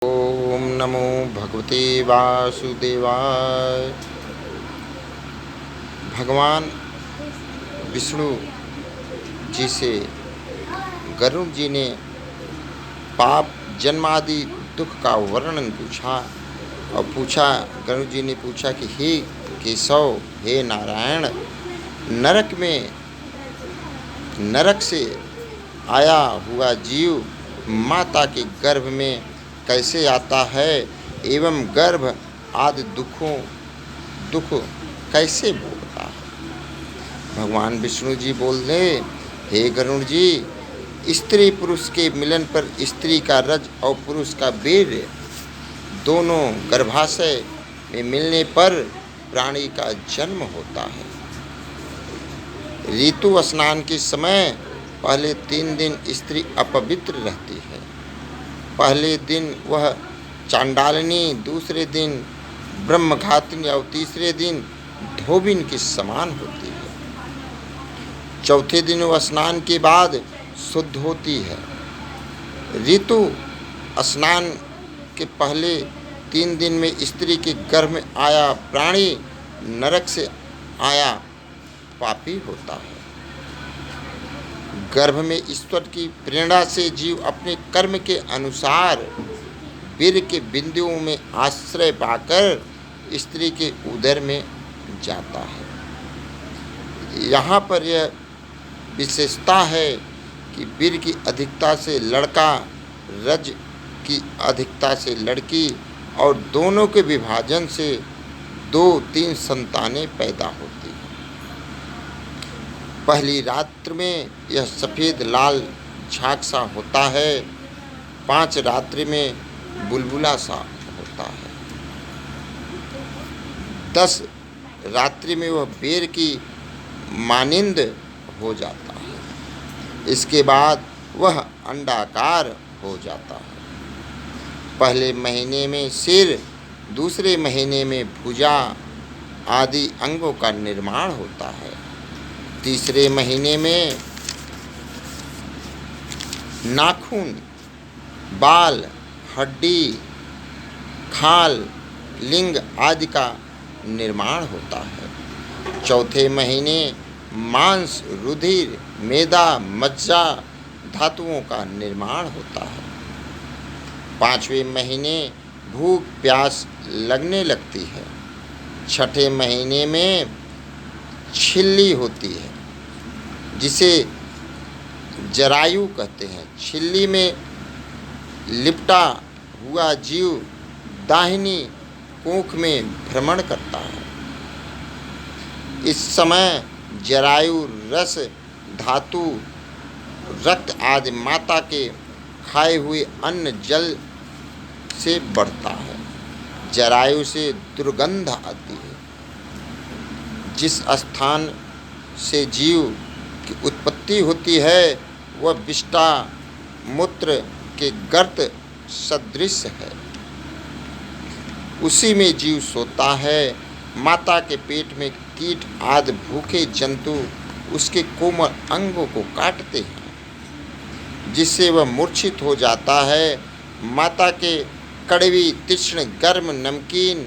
ओम नमो भगवते वासुदेवाय। भगवान विष्णु जी से गरुड़ जी ने पाप जन्मादि दुख का वर्णन पूछा और गरुड़ जी ने पूछा कि हे केशव, हे नारायण, नरक से आया हुआ जीव माता के गर्भ में कैसे आता है एवं गर्भ आदि दुख कैसे भोगता है। भगवान विष्णु जी बोले, हे गरुड़ जी, स्त्री पुरुष के मिलन पर स्त्री का रज और पुरुष का वीर दोनों गर्भाशय में मिलने पर प्राणी का जन्म होता है। ऋतु स्नान के समय पहले 3 दिन स्त्री अपवित्र रहती है। पहले दिन वह चांडालिनी, दूसरे दिन ब्रह्मघातिनी और तीसरे दिन धोबिन के समान होती है। चौथे दिन वह स्नान के बाद शुद्ध होती है। ऋतु स्नान के पहले 3 दिन में स्त्री के गर्भ में आया प्राणी नरक से आया पापी होता है। गर्भ में ईश्वर की प्रेरणा से जीव अपने कर्म के अनुसार वीर के बिंदुओं में आश्रय पाकर स्त्री के उदर में जाता है। यहाँ पर यह विशेषता है कि वीर की अधिकता से लड़का, रज की अधिकता से लड़की और दोनों के विभाजन से 2-3 संतानें पैदा होती हैं। पहली रात्र में यह सफ़ेद लाल झाग सा होता है, 5 रात्रि में बुलबुला सा होता है, 10 रात्रि में वह बेर की मानिंद हो जाता है। इसके बाद वह अंडाकार हो जाता है। पहले महीने में सिर, दूसरे महीने में भुजा आदि अंगों का निर्माण होता है। तीसरे महीने में नाखून, बाल, हड्डी, खाल, लिंग आदि का निर्माण होता है। चौथे महीने मांस, रुधिर, मेदा, मज्जा धातुओं का निर्माण होता है। 5वें महीने भूख प्यास लगने लगती है। 6ठे महीने में छिल्ली होती है, जिसे जरायु कहते हैं। छिल्ली में लिपटा हुआ जीव दाहिनी कोख में भ्रमण करता है। इस समय जरायु रस, धातु, रक्त आदि माता के खाए हुए अन्न जल से बढ़ता है। जरायु से दुर्गंध आती है। जिस स्थान से जीव की उत्पत्ति होती है वह विष्टा मूत्र के गर्त सदृश है। उसी में जीव सोता है। माता के पेट में कीट आदि भूखे जंतु उसके कोमल अंगों को काटते हैं, जिससे वह मूर्छित हो जाता है। माता के कड़वी, तीक्ष्ण, गर्म, नमकीन,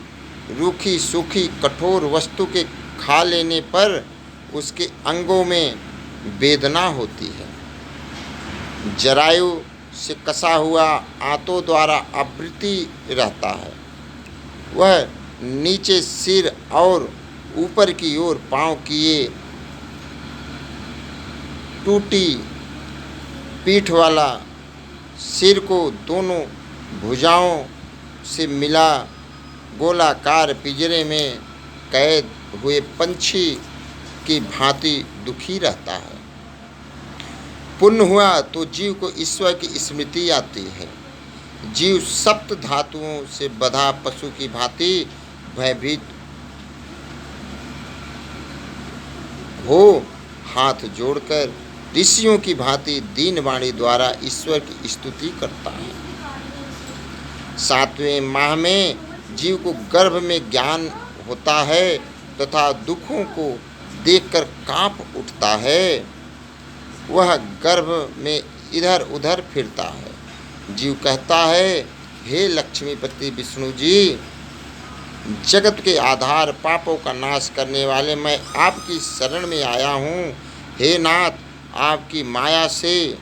रूखी, सूखी, कठोर वस्तु के खा लेने पर उसके अंगों में वेदना होती है। जरायु से कसा हुआ आंतों द्वारा आवृत्ति रहता है। वह नीचे सिर और ऊपर की ओर पांव किए टूटी पीठ वाला, सिर को दोनों भुजाओं से मिला गोलाकार पिंजरे में कैद हुए पंछी की भांति दुखी रहता है। पुण्य हुआ तो जीव को ईश्वर की स्मृति आती है। जीव सप्त धातुओं से बधा पशु की भांति भयभीत हो हाथ जोड़कर ऋषियों की भांति दीन वाणी द्वारा ईश्वर की स्तुति करता है। 7वें माह में जीव को गर्भ में ज्ञान होता है तथा दुखों को देखकर कांप उठता है। वह गर्भ में इधर उधर फिरता है। जीव कहता है हे लक्ष्मीपति विष्णु जी, जगत के आधार पापों का नाश करने वाले मैं आपकी शरण में आया हूँ। हे नाथ, आपकी माया से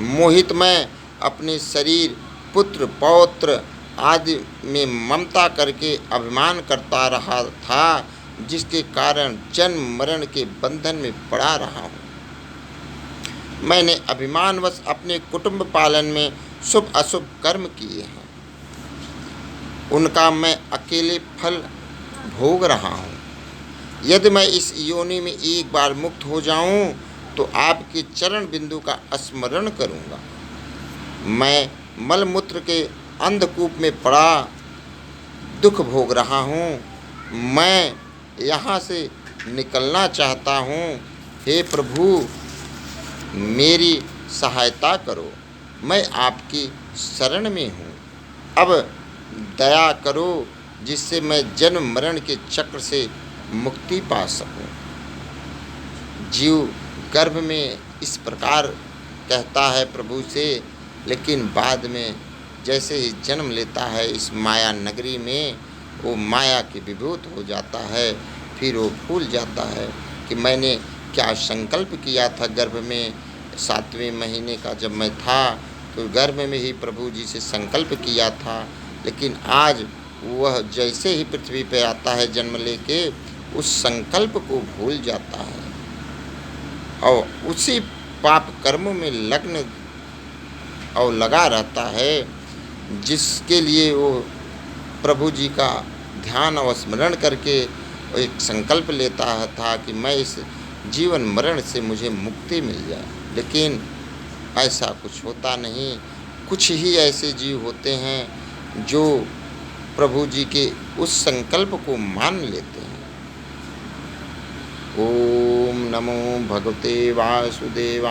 मोहित मैं अपने शरीर, पुत्र, पौत्र आदि में ममता करके अभिमान करता रहा था, जिसके कारण जन्म मरण के बंधन में पड़ा रहा हूँ। मैंने अभिमानवश अपने कुटुंब पालन में शुभ अशुभ कर्म किए हैं, उनका मैं अकेले फल भोग रहा हूँ। यदि मैं इस योनि में एक बार मुक्त हो जाऊं तो आपके चरण बिंदु का स्मरण करूंगा। मैं मलमूत्र के अंधकूप में पड़ा दुख भोग रहा हूँ। मैं यहाँ से निकलना चाहता हूँ। हे प्रभु, मेरी सहायता करो, मैं आपकी शरण में हूँ। अब दया करो, जिससे मैं जन्म मरण के चक्र से मुक्ति पा सकूं। जीव गर्भ में इस प्रकार कहता है प्रभु से, लेकिन बाद में जैसे ही जन्म लेता है इस माया नगरी में, वो माया के विभूत हो जाता है। फिर वो भूल जाता है कि मैंने क्या संकल्प किया था। गर्भ में 7वें महीने का जब मैं था तो गर्भ में ही प्रभु जी से संकल्प किया था, लेकिन आज वह जैसे ही पृथ्वी पर आता है जन्म लेके, उस संकल्प को भूल जाता है और उसी पाप कर्मों में लग्न और लगा रहता है, जिसके लिए वो प्रभु जी का ध्यान और स्मरण करके एक संकल्प लेता था कि मैं इस जीवन मरण से मुझे मुक्ति मिल जाए। लेकिन ऐसा कुछ होता नहीं। कुछ ही ऐसे जीव होते हैं जो प्रभु जी के उस संकल्प को मान लेते हैं। ओम नमो भगवते वासुदेवाय।